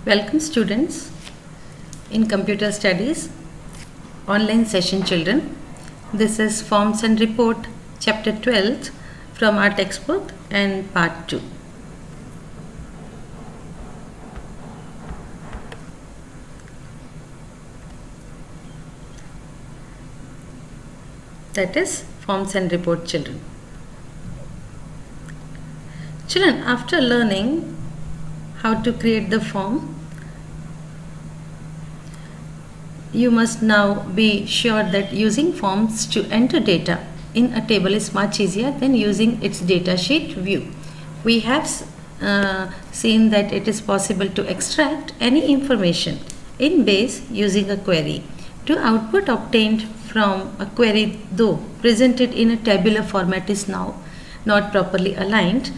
Welcome students in Computer Studies online session children. This is Forms and Report chapter 12 from our textbook and part 2. That is Forms and Report children. Children, after learning how to create the form, you must now be sure that using forms to enter data in a table is much easier than using its data sheet view. We have seen that it is possible to extract any information in base using a query. To output obtained from a query, though presented in a tabular format, is now not properly aligned.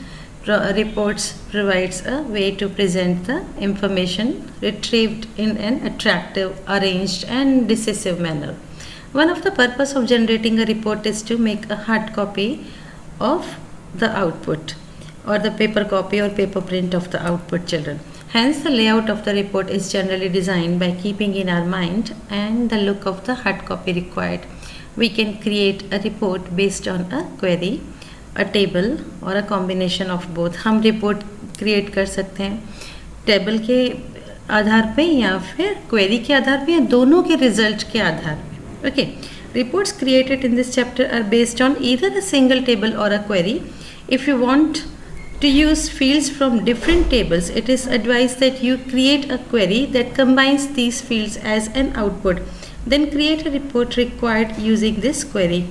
Reports provides a way to present the information retrieved in an attractive, arranged and decisive manner. One of the purpose of generating a report is to make a hard copy of the output or the paper copy or paper print of the output, children. Hence, the layout of the report is generally designed by keeping in our mind and the look of the hard copy required. We can create a report based on a query, a table or a combination of both. हम report create कर सकते हैं table के आधार पे या फिर query के आधार पे या दोनों के रिजल्ट के आधार पे. Okay, reports created in this chapter are based on either a single table or a query. If you want to use fields from different tables, it is advised that you create a query that combines these fields as an output. Then create a report required using this query.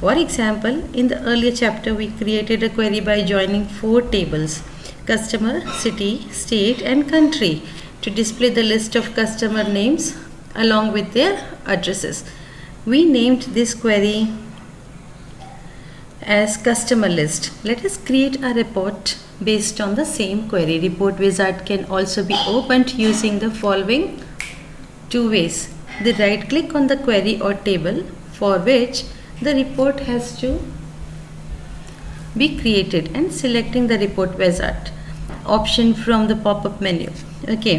For example, in the earlier chapter, we created a query by joining 4 tables: customer, city, state and country, to display the list of customer names along with their addresses. We named this query as customer list. Let us create a report based on the same query. Report wizard can also be opened using the following 2 ways. The right click on the query or table for which the report has to be created and selecting the report wizard option from the pop-up menu. Okay.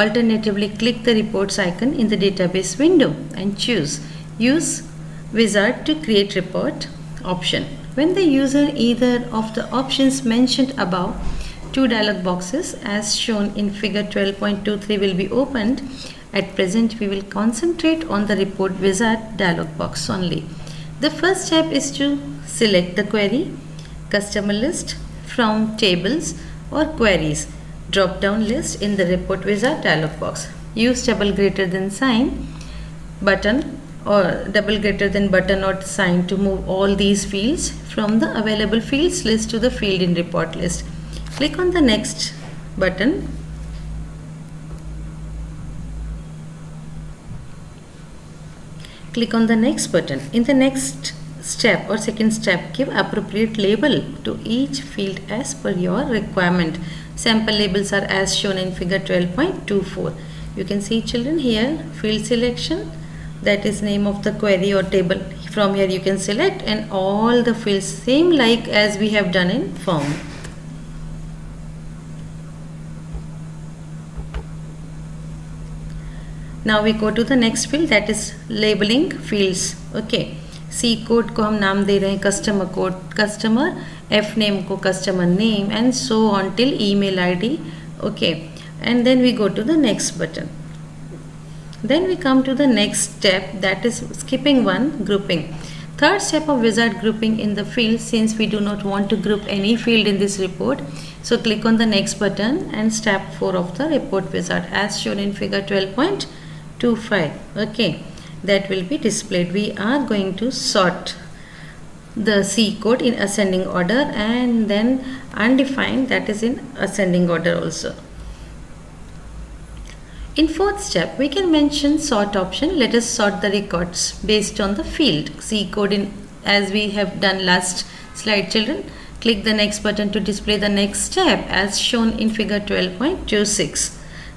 Alternatively, click the reports icon in the database window and choose use wizard to create report option. When the user either of the options mentioned above, 2 dialog boxes as shown in figure 12.23 will be opened. At present, we will concentrate on the report wizard dialog box only. The first step is to select the query, customer list from tables or queries drop down list in the report wizard dialog box. Use double greater than sign button or double greater than button or sign to move all these fields from the available fields list to the field in report list. Click on the next button. Click on the next button. In the next step or second step, give appropriate label to each field as per your requirement. Sample labels are as shown in figure 12.24. You can see, children, here field selection, that is name of the query or table. From here you can select, and all the fields same like as we have done in form. Now we go to the next field, that is labeling fields. Okay, C code को हम नाम दे रहे हैं customer code customer, F name को customer name and so on till email ID. Okay, and then we go to the next button. Then we come to the next step, that is skipping one, grouping. Third step of wizard grouping in the field, since we do not want to group any field in this report. So click on the next button and step 4 of the report wizard as shown in figure 12.25. Okay, that will be displayed. We are going to sort the C code in ascending order and then undefined, that is in ascending order also. In fourth step, we can mention sort option. Let us sort the records based on the field C code in as we have done last slide, children. Click the next button to display the next step as shown in figure 12.26.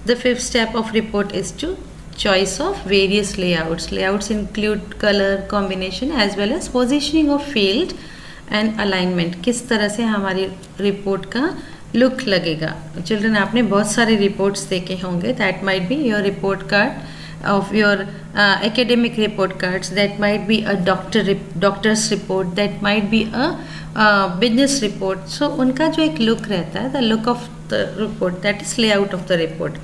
The fifth step of report is to choice of various layouts. Layouts include color combination as well as positioning of field and alignment. किस तरह से हमारी report का look लगेगा. Children, आपने बहुत सारे reports देखे होंगे. That might be your report card of your academic report cards, that might be a doctor's report, that might be a business report. So उनका जो एक look रहता है, the look of the report, that is layout of the report.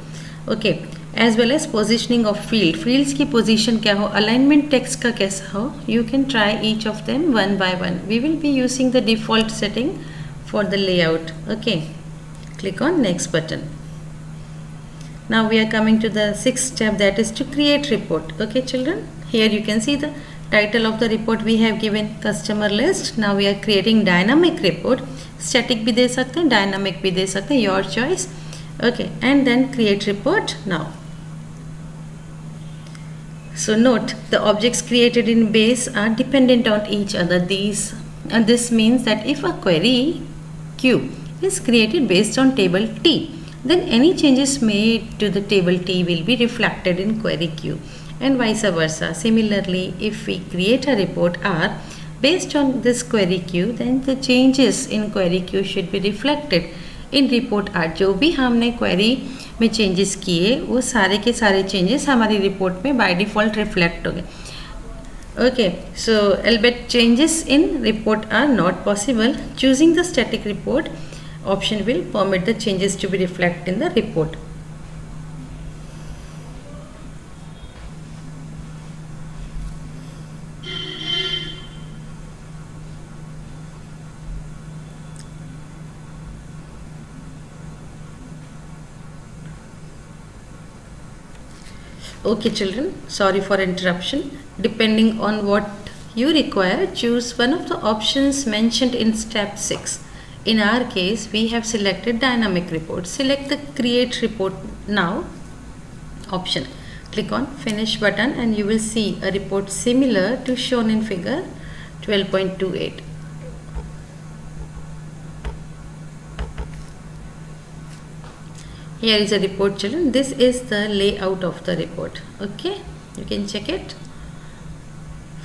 Okay, as well as positioning of fields की position क्या हो, alignment text का कैसा हो. You can try each of them one by one. We will be using the default setting for the layout. Okay, click on next button. Now we are coming to the sixth step, that is to create report. Okay children, here you can see the title of the report we have given, customer list. Now we are creating dynamic report. Static भी दे सकते हैं, dynamic भी दे सकते हैं, your choice. Okay, and then create report now. So note, the objects created in base are dependent on each other. This means that if a query Q is created based on table T, then any changes made to the table T will be reflected in query Q, and vice versa. Similarly, if we create a report R based on this query Q, then the changes in query Q should be reflected in report R. जो भी हमने query में changes किए, वो सारे के सारे changes हमारी report में by default reflect हो गए. Okay, so albeit changes in report are not possible, choosing the static report option will permit the changes to be reflected in the report. Okay children, sorry for interruption. Depending on what you require, choose one of the options mentioned in step 6. In our case, we have selected dynamic report. Select the create report now option. Click on finish button and you will see a report similar to shown in figure 12.28. Here is a report children. This is the layout of the report. Okay, you can check it.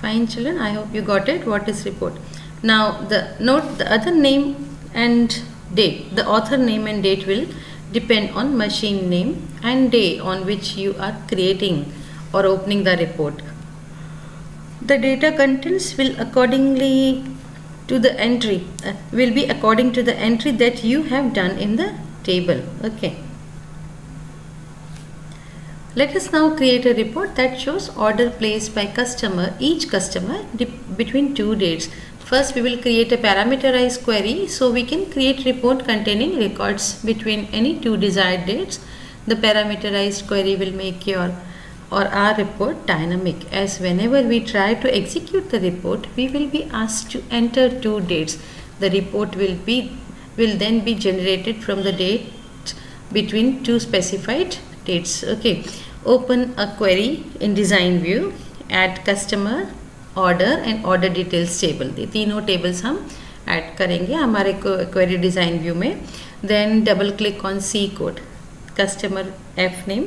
Fine children, I hope you got it. What is report? Now note the other name and date. The author name and date will depend on machine name and day on which you are creating or opening the report. The data contents will accordingly to the entry will be according to the entry that you have done in the table. Okay. Let us now create a report that shows order placed by each customer between two dates. First, we will create a parameterized query so we can create report containing records between any two desired dates. The parameterized query will make our report dynamic, as whenever we try to execute the report, we will be asked to enter two dates. The report will then be generated from the date between two specified dates. Okay. Open a query in design view, add customer, order and order details table. ये तीनों tables हम add करेंगे हमारे query design view में. Then double click on C code, customer F name,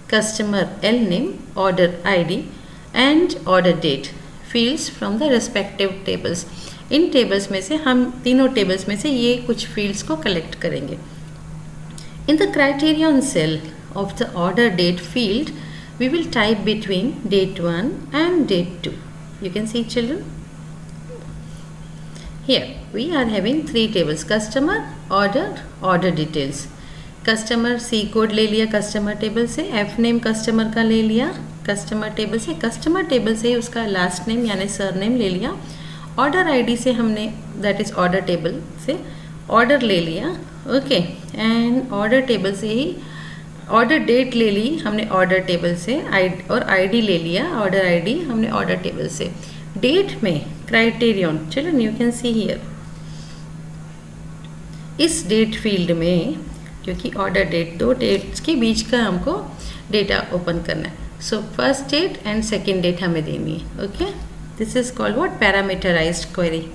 customer L name, order ID and order date fields from the respective tables. In tables में से हम तीनों tables में से ये कुछ fields को collect करेंगे. In the criterion cell of the order date field, we will type between date 1 and date 2. You can see children. Here we are having three tables: customer, order details. Customer C code ले लिया customer table से, F name customer का ले लिया customer table से, customer table से उसका last name यानी surname ले लिया, order ID से हमने that is order table से order ले लिया. Okay, and order table से ही ऑर्डर डेट ले ली हमने ऑर्डर टेबल से और आईडी ले लिया ऑर्डर आईडी हमने ऑर्डर टेबल से. डेट में criterion children you can see here, इस डेट फील्ड में क्योंकि ऑर्डर डेट दो डेट्स के बीच का हमको डेटा ओपन करना है, so first date and second date हमें देनी है. Okay, this is called what parameterized query.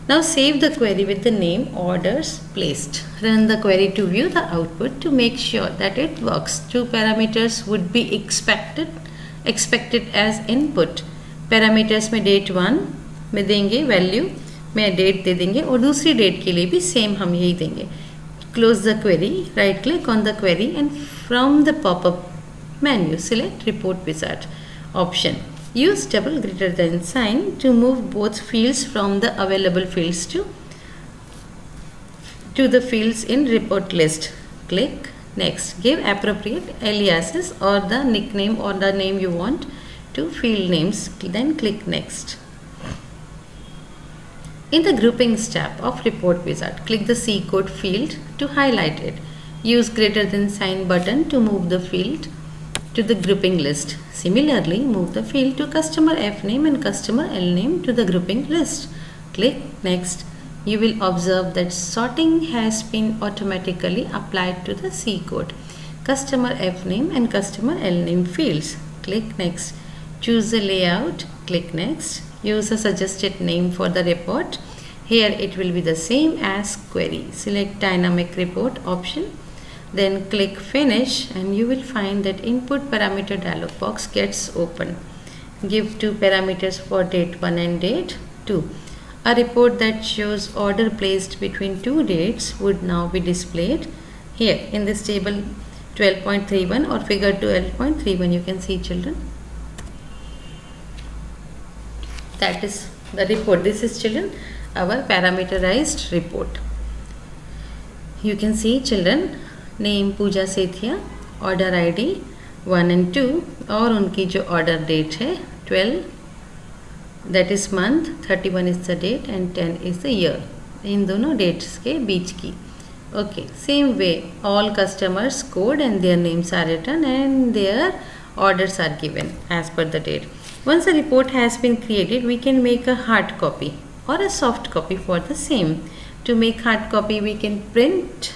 Now save the query with the name orders placed. Run the query to view the output to make sure that it works. Two parameters would be expected as input. Parameters में date 1 में देंगे value में date दे देंगे और दूसरी date के लिए भी सेम हम यही देंगे. Close the query, right click on the query and from the pop-up menu select report wizard option. Use double greater than sign to move both fields from the available fields to the fields in report list. Click next. Give appropriate aliases or the nickname or the name you want to field names. Then click next. In the groupings tab of report wizard, click the C code field to highlight it. Use greater than sign button to move the field to the grouping list. Similarly, move the field to customer F name and customer L name to the grouping list. Click next. You will observe that sorting has been automatically applied to the C code, customer F name and customer L name fields. Click next. Choose the layout. Click next. Use a suggested name for the report. Here it will be the same as query. Select dynamic report option. Then click finish and you will find that input parameter dialog box gets open. Give two parameters for date 1 and date 2. A report that shows order placed between two dates would now be displayed here in this table 12.31 or figure 12.31. You can see, children. That is the report. This is, children, our parameterized report. You can see, children, name Pooja Sethia, order ID 1 and 2 और उनकी जो order date है 12, that is month, 31 is the date and 10 is the year. इन दोनों dates के बीच की. Okay, same way all customers code and their names are written and their orders are given as per the date. Once a report has been created, we can make a hard copy or a soft copy for the same. To make hard copy, we can print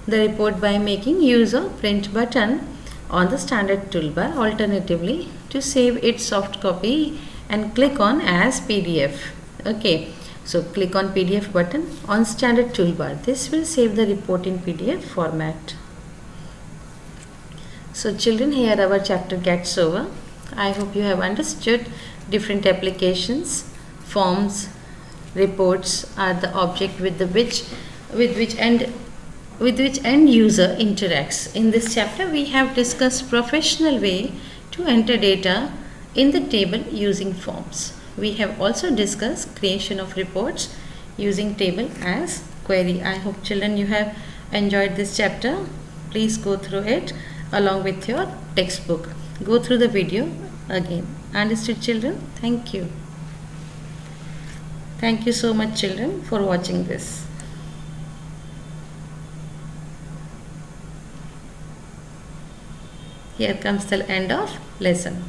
the report by making use of print button on the standard toolbar. Alternatively, to save its soft copy and click on as PDF. Okay, so click on PDF button on standard toolbar. This will save the report in PDF format. So children, here our chapter gets over. I hope you have understood different applications, forms, reports are the object with which end user interacts. In this chapter, we have discussed professional way to enter data in the table using forms. We have also discussed creation of reports using table as query. I hope, children, you have enjoyed this chapter. Please go through it along with your textbook. Go through the video again. Understood, children? Thank you. Thank you so much, children, for watching this. Here comes the end of lesson.